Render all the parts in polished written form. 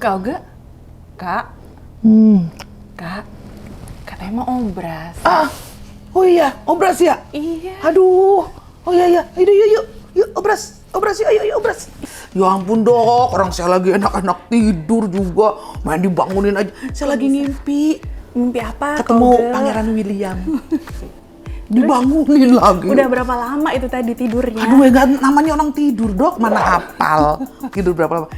Kak Oga, Kak, Hmm. Kak, katanya mau obras. Oh iya, obras ya? Iya. Aduh. Oh iya. Yuk, obras. Obras yuk, ayo obras. Ya ampun dok, orang saya lagi enak-enak tidur juga. Main dibangunin aja. Saya lagi ngimpi. Mimpi apa, Kak Ketemu Oga? Pangeran William. Dibangunin lagi. Udah berapa lama itu tadi tidurnya? Aduh, enggak namanya orang tidur, Dok. Mana hafal. Tidur berapa lama?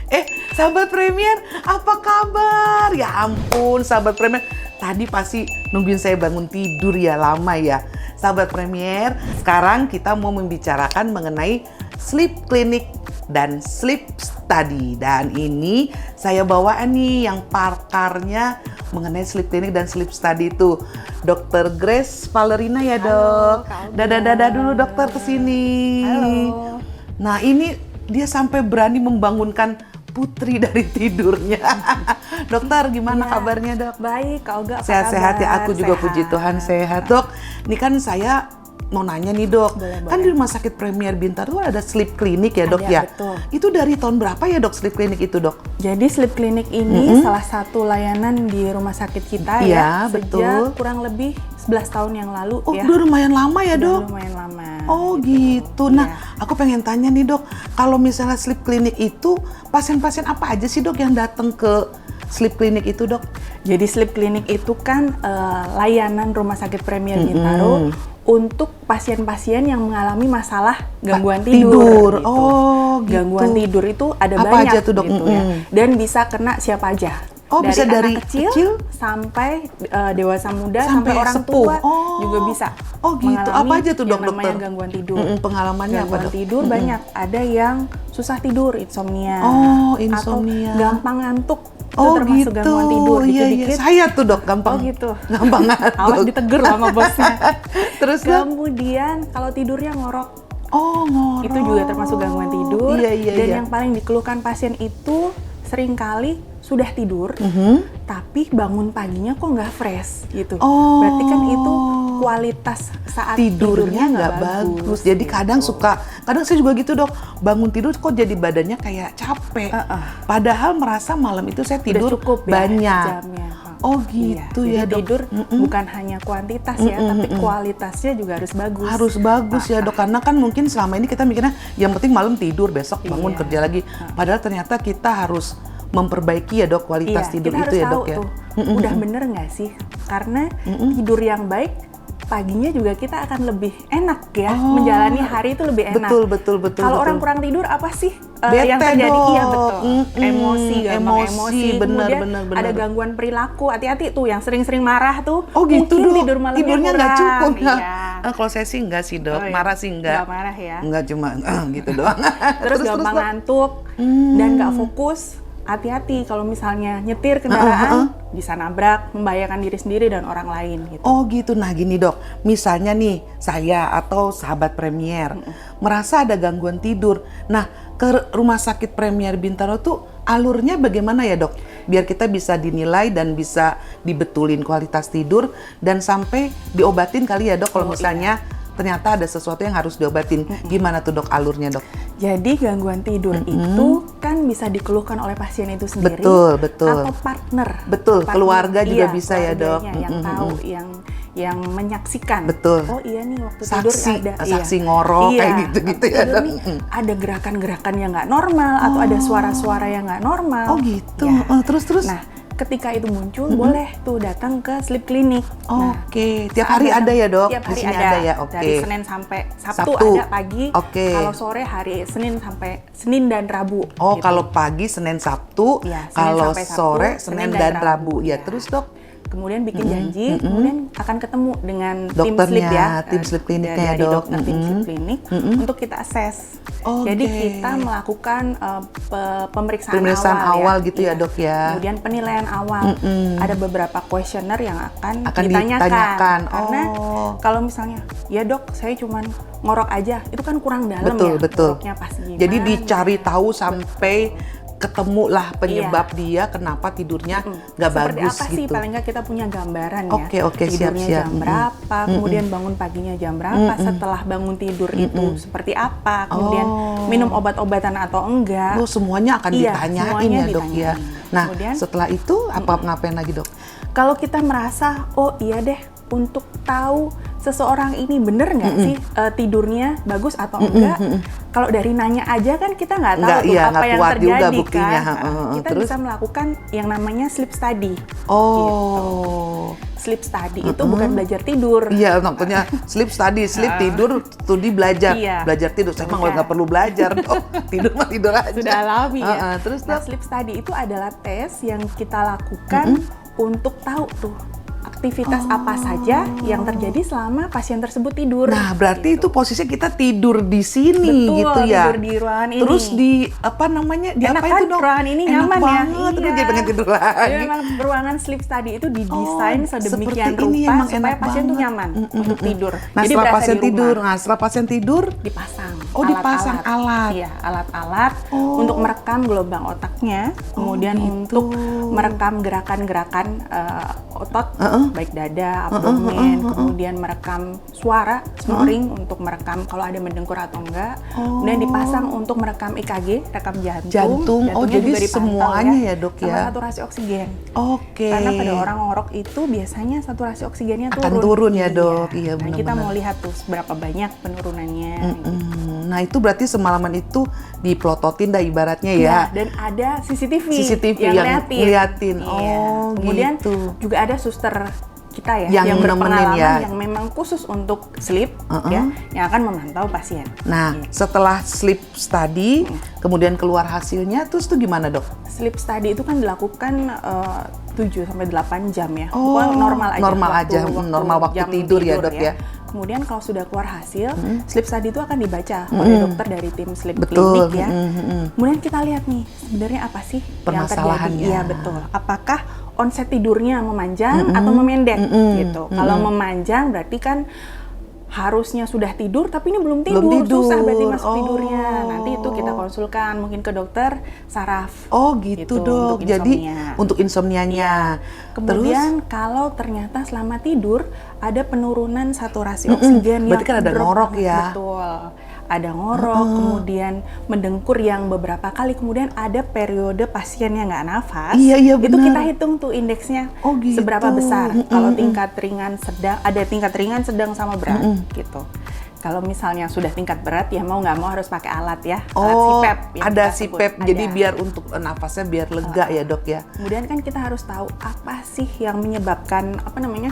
Sahabat Premier, apa kabar? Ya ampun, sahabat Premier. Tadi pasti nungguin saya bangun tidur ya, lama ya. Sahabat Premier, sekarang kita mau membicarakan mengenai sleep clinic dan sleep study. Dan ini saya bawa nih yang pakarnya mengenai sleep clinic dan sleep study itu. Dr. Grace Valerina ya, Dok. Kak Oga. Dadah dulu dokter kesini. Halo. Nah ini dia sampai berani membangunkan putri dari tidurnya. Dokter gimana Iya. kabarnya, Dok? Baik, Kak Oga, apa Sehat-sehat ya, kabar? aku juga Sehat. puji Tuhan sehat. Dok, ini kan saya mau nanya nih, Dok. Boleh. Kan di Rumah Sakit Premier Bintaro tuh ada sleep clinic ya, Dok Ada, ya? betul. Itu dari tahun berapa ya, Dok, sleep clinic itu, Dok? Jadi sleep clinic ini salah satu layanan di rumah sakit kita Iya, ya. betul. Sejak kurang lebih 11 tahun yang lalu Oh, ya. udah lumayan lama ya, Udah Dok? lumayan lama. Oh gitu. Nah, Iya. aku pengen tanya nih, Dok. Kalau misalnya sleep clinic itu pasien-pasien apa aja sih, Dok, yang datang ke sleep clinic itu, Dok? Jadi sleep clinic itu kan layanan rumah sakit Premier Bintaro untuk pasien-pasien yang mengalami masalah gangguan tidur. Gitu. Oh, gitu. Gangguan tidur itu ada Apa banyak aja tuh, Dok? gitu ya. Dan bisa kena siapa aja. Oh, bisa dari anak kecil sampai dewasa muda sampai orang sepuh. tua Oh. juga bisa. Oh, gitu. mengalami Apa aja tuh, Dok, yang namanya dokter? gangguan tidur. Pengalamannya apa, Gangguan Dok? tidur banyak. Ada yang susah tidur, insomnia. Oh, insomnia. Atau gampang ngantuk. Itu Oh termasuk gitu. gangguan tidur. Iya. Dikit-dikit. Saya tuh, Dok, gampang. Oh gitu. Gampang ngantuk. Awas ditegur sama bosnya. Terus, Dok? Kemudian kalau tidurnya ngorok, Oh, ngorok. itu juga termasuk gangguan tidur. Iya. Dan yang paling dikeluhkan pasien itu seringkali sudah tidur, tapi bangun paginya kok nggak fresh gitu. Oh. Berarti kan itu kualitas saat tidurnya nggak bagus. Jadi gitu. kadang saya juga gitu, Dok. Bangun tidur kok jadi badannya kayak capek. Padahal merasa malam itu saya tidur udah cukup ya banyak. jamnya. Oh gitu Iya, ya, jadi Dok. tidur bukan hanya kuantitas ya, tapi kualitasnya juga harus bagus. Harus bagus ya, Dok. Karena kan mungkin selama ini kita mikirnya yang penting malam tidur, besok bangun Iya. kerja lagi. Padahal ternyata kita harus memperbaiki ya, Dok, kualitas tidur kita itu harus ya, tahu Dok ya. tuh, udah bener nggak sih? Karena tidur yang baik, paginya juga kita akan lebih enak ya, menjalani hari itu lebih enak. Betul. Kalau orang kurang tidur apa sih Bete yang terjadi? dong. Iya betul. Emosi, gampang emosi. bener. Kemudian ada gangguan perilaku. Hati-hati tuh yang sering-sering marah tuh. Oh gitu, mungkin Dok. Tidurnya nggak cukup. Iya. Kalau saya sih enggak sih, Dok. Oh, iya. Marah sih enggak. Nggak marah ya. Enggak, cuma gitu doang. Terus gampang Dok. ngantuk dan nggak fokus. Hati-hati kalau misalnya nyetir kendaraan bisa nabrak, membahayakan diri sendiri dan orang lain gitu. Oh gitu. Nah gini, Dok, misalnya nih saya atau sahabat Premier merasa ada gangguan tidur. Nah ke Rumah Sakit Premier Bintaro tuh alurnya bagaimana ya, Dok? Biar kita bisa dinilai dan bisa dibetulin kualitas tidur dan sampai diobatin kali ya, Dok, kalau misalnya ternyata ada sesuatu yang harus diobatin. Gimana tuh, Dok, alurnya, Dok? Jadi gangguan tidur itu kan bisa dikeluhkan oleh pasien itu sendiri Betul. atau partner. Betul, Partner, keluarga juga iya, bisa ya, Dok. keluarganya yang tahu, yang menyaksikan. Betul. Oh iya nih waktu Saksi, tidur ada saksi ngorok, kayak gitu-gitu waktu ya, tidur Dok. nih ada gerakan-gerakan yang nggak normal atau ada suara-suara yang nggak normal. Oh gitu. Ya. Terus? Nah, ketika itu muncul boleh tuh datang ke sleep clinic. Oke, tiap hari ada ya, Dok? Tiap Di hari sini ada. ada ya, oke. Dari Senin sampai Sabtu Sabtu. ada pagi. Oke. Kalau sore hari Senin dan Rabu. Oh, gitu. kalau pagi Senin Sabtu, Iya, Senin kalau sampai Sabtu, sore Senin dan Rabu. Ya, Iya. terus, Dok? Kemudian bikin janji, kemudian akan ketemu dengan tim Dokternya, sleep ya, tim sleep kliniknya, dari Dok. dokter tim sleep klinik untuk kita assess. Oke. Jadi kita melakukan pemeriksaan awal ya. gitu ya, Iya. Dok ya. Kemudian penilaian awal. Ada beberapa kuesioner yang akan ditanyakan. Karena Oh. kalau misalnya, ya Dok, saya cuman ngorok aja, itu kan kurang dalam Betul. ngoroknya pas gimana. Jadi dicari tahu sampai ketemu lah penyebab dia kenapa tidurnya nggak bagus Seperti apa sih? gitu. Paling nggak kita punya gambaran ya. Oke, Tidurnya siap. jam berapa, kemudian bangun paginya jam berapa, setelah bangun tidur itu seperti apa, kemudian minum obat-obatan atau enggak. Oh, semuanya akan Iya, ditanyain semuanya ya dok ya. ditanyain. Nah Kemudian, setelah itu ngapain lagi dok? kalau kita merasa, oh iya deh, untuk tahu seseorang ini bener nggak sih tidurnya bagus atau enggak, kalau dari nanya aja kan kita nggak tahu tuh apa yang kuat juga terjadi buktinya. kan. Kita Terus? bisa melakukan yang namanya sleep study. Oh. Sleep study itu bukan belajar tidur. Iya, maksudnya sleep study, sleep tidur, studi belajar, Iya. belajar tidur. Saya mah Bukan. nggak perlu belajar, dok. Tidur mah tidur aja. Sudah alami ya. Terus Nah, dok? sleep study itu adalah tes yang kita lakukan untuk tahu tuh aktivitas apa saja yang terjadi selama pasien tersebut tidur. Nah, berarti gitu. itu posisinya kita tidur di sini Betul, gitu ya. tidur di ruangan ini. Terus di apa namanya? Di Enak apa kan itu dok? ruangan ini Enak nyaman ya. banget. Terus jadi pengen tidur lagi. Jadi memang ruangan sleep study itu didesain sedemikian seperti ini rupa emang supaya enak pasien tuh banget. nyaman untuk tidur. Nah, Jadi setelah berasa pasien di rumah. tidur, setelah pasien tidur, Dipasang. Oh, dipasang alat. Iya, alat-alat Oh. untuk merekam gelombang otaknya, kemudian gitu. untuk merekam gerakan-gerakan otot, baik dada, abdomen, kemudian merekam suara, snoring untuk merekam kalau ada mendengkur atau enggak. Kemudian dipasang untuk merekam EKG, rekam jantung. Jantung. Oh, Jantungnya jadi juga dipantau semuanya ya, dok, sama ya? saturasi oksigen. oke. Karena pada orang ngorok itu biasanya saturasi oksigennya Akan turun ya, dok. Iya, Nah, kita benar-benar. mau lihat tuh seberapa banyak penurunannya. gitu. Nah, itu berarti semalaman itu diplototin dah ibaratnya Iya, ya. dan ada CCTV, CCTV yang ngeliatin. ngeliatin. Iya. Oh, Kemudian gitu. juga ada suster kita ya Yang nemenin berpengalaman ya. yang memang khusus untuk sleep ya, yang akan memantau pasien. Nah, Gitu. setelah sleep study, kemudian keluar hasilnya, terus itu gimana dok? Sleep study itu kan dilakukan 7 sampai 8 jam ya. Oh, Pokoknya normal aja. normal aja, normal waktu jam tidur ya, Dok, ya. Kemudian kalau sudah keluar hasil, sleep study itu akan dibaca oleh dokter dari tim sleep Betul. clinic ya. Kemudian kita lihat nih, sebenarnya apa sih yang terjadi? Permasalahannya. Iya, betul. Apakah onset tidurnya memanjang atau memendek gitu. Kalau memanjang berarti kan harusnya sudah tidur tapi ini belum tidur, susah berarti masuk tidurnya. Nanti itu kita konsulkan mungkin ke dokter saraf. Oh gitu, dok. untuk Jadi insomnia. untuk insomnianya. Kemudian kalau ternyata selama tidur ada penurunan saturasi oksigen Berarti kan ada drop ngorok banget. ya? Betul. Ada ngorok, kemudian mendengkur yang beberapa kali, kemudian ada periode pasien yang nggak nafas. Iya, Itu benar. kita hitung tuh indeksnya Oh, gitu. seberapa besar. Kalau tingkat ringan sedang, ada tingkat ringan, sedang sama berat gitu. Kalau misalnya sudah tingkat berat ya mau nggak mau harus pakai alat ya, alat Oh, CPAP. yang ada kita sebut. CPAP. Jadi Ada. biar untuk nafasnya biar lega ya, dok ya. Kemudian kan kita harus tahu apa sih yang menyebabkan apa namanya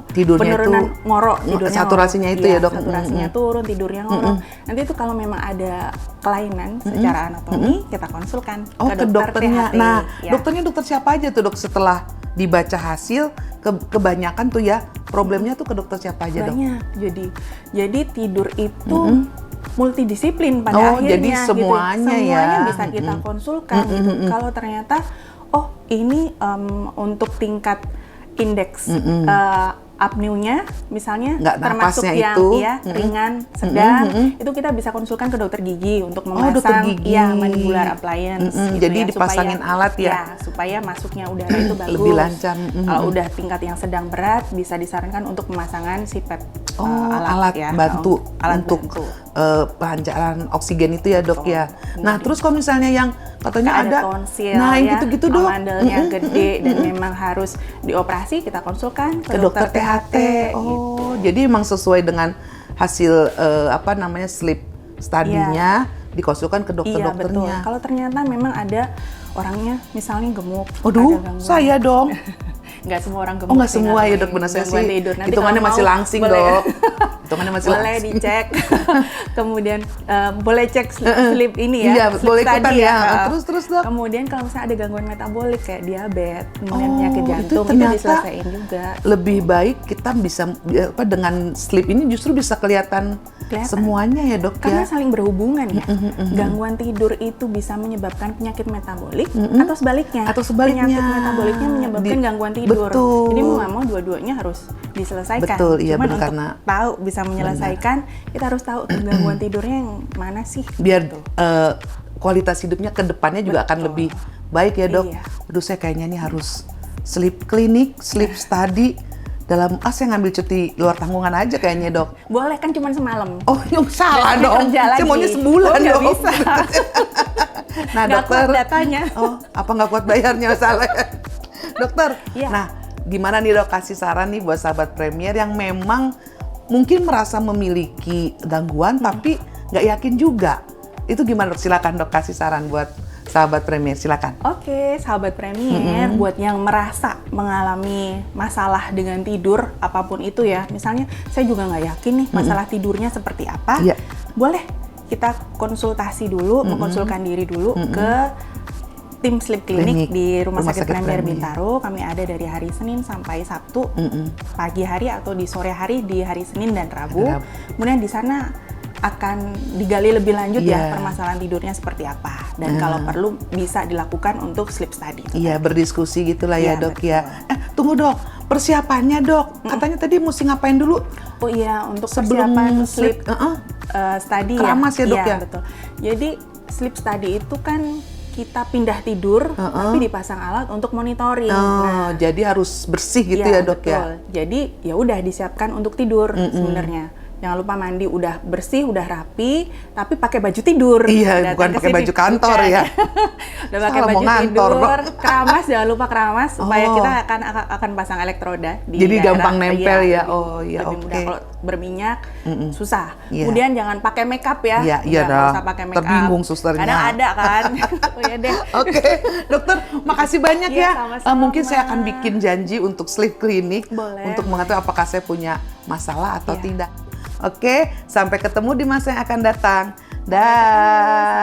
Tidurnya penurunan itu, ngorok, tidurnya saturasinya ngorok. itu ya, Iya, dok? saturasinya turun, tidurnya ngorok. Nanti itu kalau memang ada kelainan secara anatomi kita konsulkan Oh, ke dokternya. THT. Nah, Ya. dokternya dokter siapa aja tuh, dok? Setelah dibaca hasil, kebanyakan tuh ya problemnya tuh ke dokter siapa aja, dok? Banyak. Jadi tidur itu multidisiplin pada Oh, akhirnya. jadi semuanya gitu. ya. Semuanya bisa kita konsulkan. Gitu. Kalau ternyata, oh ini untuk tingkat indeks apneunya misalnya Nggak termasuk napasnya yang itu. ya ringan, sedang, itu kita bisa konsulkan ke dokter gigi untuk Oh, dokter memasang gigi. ya mandibular appliance. gitu Jadi ya, dipasangin alat ya? supaya masuknya udara itu bagus. Lebih lancar. Kalau udah tingkat yang sedang berat bisa disarankan untuk pemasangan CPAP. Oh, alat ya, bantu alat untuk bantu. pelancaran oksigen itu ya, dok ya. Nah, terus kalau misalnya yang katanya ada ada tonsil nah yang ya, gitu-gitu, dok. amandelnya gede dan memang harus dioperasi, kita konsulkan Ke dokter THT. Oh, jadi emang sesuai dengan hasil apa namanya sleep study-nya dikonsulkan ke Iya, betul. dokter-dokternya. Kalau ternyata memang ada orangnya misalnya gemuk, Aduh, ada gangguan. saya dong. Nggak semua orang gemuk. Oh, nggak sih semua ya, ngalamin dok, benar saya gangguan sih. tidur. Nanti Hitungannya kalau masih mau, langsing, boleh. dok. Hitungannya masih boleh langsing. dicek. Kemudian boleh cek sleep ini ya. Iya, sleep boleh ikutan study ya. Terus, dok. Kemudian kalau misalnya ada gangguan metabolik kayak diabetes, kemudian Oh, penyakit itu jantung, itu ternyata diselesaikan juga. Lebih baik kita bisa apa dengan sleep ini justru bisa kelihatan semuanya ya, dok Karena ya. saling berhubungan ya. Gangguan tidur itu bisa menyebabkan penyakit metabolik atau sebaliknya. Atau sebaliknya. Penyakit metaboliknya menyebabkan gangguan tidur. Betul. Jadi mau nggak mau dua-duanya harus diselesaikan. Betul, iya, Cuman benar, untuk karena- tahu bisa menyelesaikan, kita harus tahu tuh gangguan tidurnya yang mana sih. Biar gitu. kualitas hidupnya ke depannya juga akan Betul. lebih baik ya dok. Iya. Aduh saya kayaknya nih harus sleep clinic, sleep study dalam saya ngambil cuti luar tanggungan aja kayaknya dok. Boleh kan cuma semalam. Oh yang salah Besoknya dong. kerja Saya lagi. maunya sebulan Oh, nggak dong. bisa. Nah Nggak dokter. kuat datanya. Oh apa nggak kuat bayarnya salah. Dokter. Iya. Nah gimana nih dok kasih saran nih buat sahabat Premier yang memang mungkin merasa memiliki gangguan tapi nggak yakin juga. Itu gimana dok? Silakan dok kasih saran buat sahabat Premier, silakan. Oke, sahabat Premier, buat yang merasa mengalami masalah dengan tidur, apapun itu ya, misalnya saya juga nggak yakin nih masalah tidurnya seperti apa, Iya. boleh kita konsultasi dulu, mengkonsulkan diri dulu ke tim Sleep Clinic di Rumah Sakit Premier Bintaro. Kami ada dari hari Senin sampai Sabtu, pagi hari atau di sore hari di hari Senin dan Rabu. Kemudian di sana akan digali lebih lanjut ya permasalahan tidurnya seperti apa, dan kalau perlu bisa dilakukan untuk sleep study. Iya, berdiskusi gitulah ya Iya, dok betul. ya. Tunggu dok, persiapannya dok. Katanya tadi mesti ngapain dulu? Oh iya, untuk Sebelum persiapan sleep, study keramas ya, Dok, Iya, ya? betul. Jadi sleep study itu kan kita pindah tidur tapi dipasang alat untuk monitoring. Oh, jadi harus bersih gitu ya dok betul. ya? Jadi ya udah disiapkan untuk tidur sebenarnya. Jangan lupa mandi udah bersih, udah rapi, tapi pakai baju tidur. Iya, Datang bukan ke pakai sini, baju kantor bukan. ya. Udah pakai Salah, mau baju ngantor, tidur, Dok. keramas, jangan lupa keramas supaya Oh. kita akan pasang elektroda di Jadi daerah. gampang nempel ya? lebih- Oh, iya, lebih mudah. oke. Kalau berminyak susah. Iya. Kemudian jangan pakai makeup ya. Iya, iya Nggak dah. usah pakai makeup. Terbingung susternya. Kadang ada kan. Oh ya deh. Oke, dokter, makasih banyak Iya, ya. sama-sama. Mungkin saya akan bikin janji untuk sleep clinic Boleh. untuk mengetahui apakah saya punya masalah atau Iya. tidak. Oke, sampai ketemu di masa yang akan datang. Dah.